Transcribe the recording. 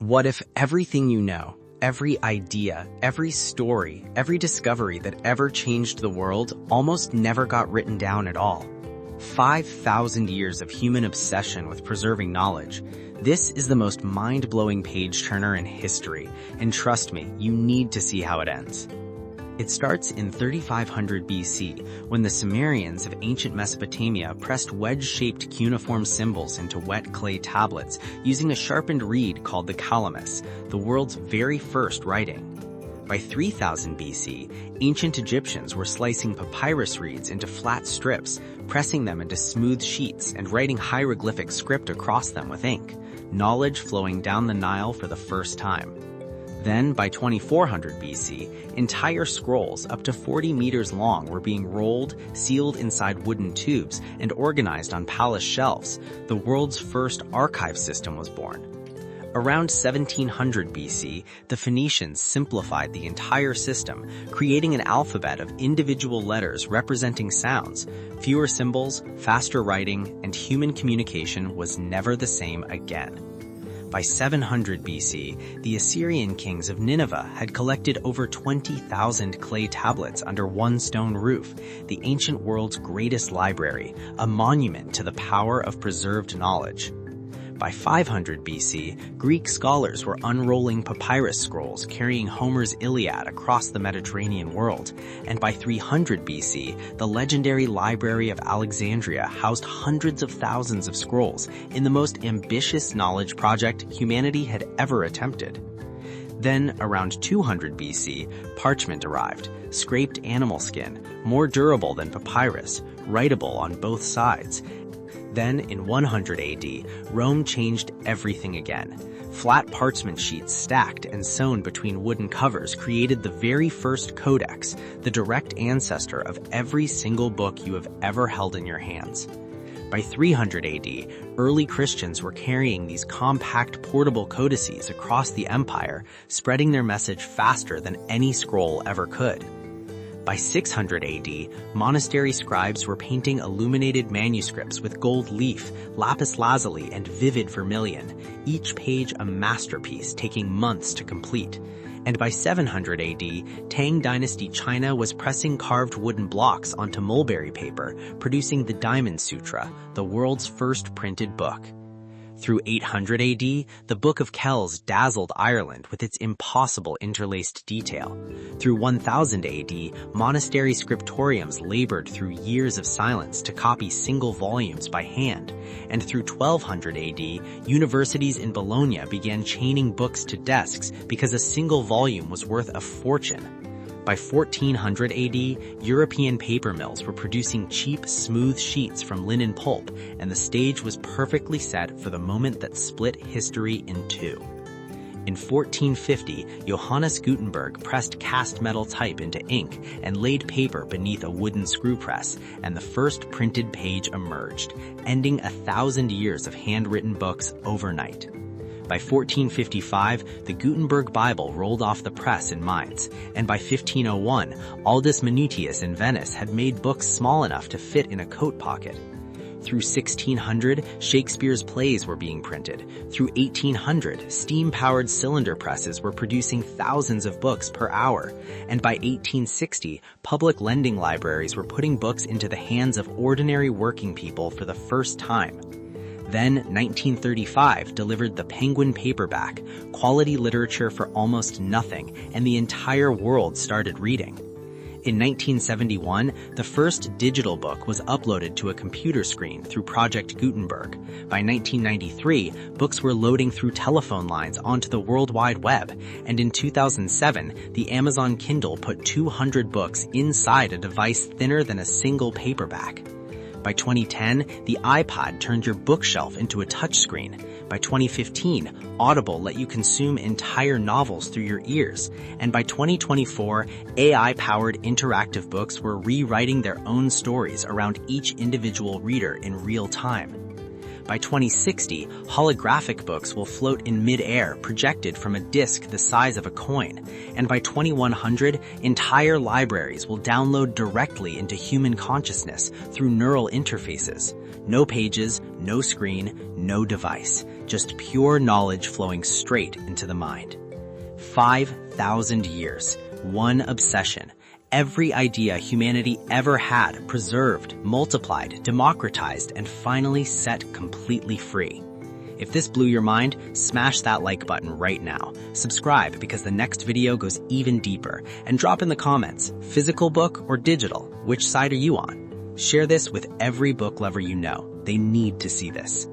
What if everything you know, every idea, every story, every discovery that ever changed the world almost never got written down at all? 5,000 years of human obsession with preserving knowledge. This is the most mind-blowing page-turner in history, and trust me, you need to see how it ends. It starts in 3500 BC, when the Sumerians of ancient Mesopotamia pressed wedge-shaped cuneiform symbols into wet clay tablets using a sharpened reed called the calamus, the world's very first writing. By 3000 BC, ancient Egyptians were slicing papyrus reeds into flat strips, pressing them into smooth sheets and writing hieroglyphic script across them with ink, knowledge flowing down the Nile for the first time. Then, by 2400 BC, entire scrolls up to 40 meters long were being rolled, sealed inside wooden tubes, and organized on palace shelves. The world's first archive system was born. Around 1700 BC, the Phoenicians simplified the entire system, creating an alphabet of individual letters representing sounds. Fewer symbols, faster writing, and human communication was never the same again. By 700 BC, the Assyrian kings of Nineveh had collected over 20,000 clay tablets under one stone roof, the ancient world's greatest library, a monument to the power of preserved knowledge. By 500 BC, Greek scholars were unrolling papyrus scrolls carrying Homer's Iliad across the Mediterranean world, and by 300 BC, the legendary Library of Alexandria housed hundreds of thousands of scrolls in the most ambitious knowledge project humanity had ever attempted. Then, around 200 BC, parchment arrived, scraped animal skin, more durable than papyrus, writable on both sides. Then, in 100 AD, Rome changed everything again. Flat parchment sheets stacked and sewn between wooden covers created the very first codex, the direct ancestor of every single book you have ever held in your hands. By 300 AD, early Christians were carrying these compact portable codices across the empire, spreading their message faster than any scroll ever could. By 600 AD, monastery scribes were painting illuminated manuscripts with gold leaf, lapis lazuli, and vivid vermilion, each page a masterpiece taking months to complete. And by 700 AD, Tang Dynasty China was pressing carved wooden blocks onto mulberry paper, producing the Diamond Sutra, the world's first printed book. Through 800 AD, the Book of Kells dazzled Ireland with its impossible interlaced detail. Through 1000 AD, monastery scriptoriums labored through years of silence to copy single volumes by hand. And through 1200 AD, universities in Bologna began chaining books to desks because a single volume was worth a fortune. By 1400 AD, European paper mills were producing cheap, smooth sheets from linen pulp, and the stage was perfectly set for the moment that split history in two. In 1450, Johannes Gutenberg pressed cast metal type into ink and laid paper beneath a wooden screw press, and the first printed page emerged, ending 1,000 years of handwritten books overnight. By 1455, the Gutenberg Bible rolled off the press in Mainz, and by 1501, Aldus Manutius in Venice had made books small enough to fit in a coat pocket. Through 1600, Shakespeare's plays were being printed. Through 1800, steam-powered cylinder presses were producing thousands of books per hour. And by 1860, public lending libraries were putting books into the hands of ordinary working people for the first time. Then, 1935 delivered the Penguin paperback, quality literature for almost nothing, and the entire world started reading. In 1971, the first digital book was uploaded to a computer screen through Project Gutenberg. By 1993, books were loading through telephone lines onto the World Wide Web, and in 2007, the Amazon Kindle put 200 books inside a device thinner than a single paperback. By 2010, the iPod turned your bookshelf into a touchscreen. By 2015, Audible let you consume entire novels through your ears. And by 2024, AI-powered interactive books were rewriting their own stories around each individual reader in real time. By 2060, holographic books will float in mid-air, projected from a disc the size of a coin. And by 2100, entire libraries will download directly into human consciousness through neural interfaces. No pages, no screen, no device. just pure knowledge flowing straight into the mind. 5,000 years, one obsession, every idea humanity ever had preserved, multiplied, democratized, and finally set completely free. If this blew your mind, smash that like button right now. Subscribe because the next video goes even deeper. And drop in the comments, physical book or digital, which side are you on? Share this with every book lover you know. They need to see this.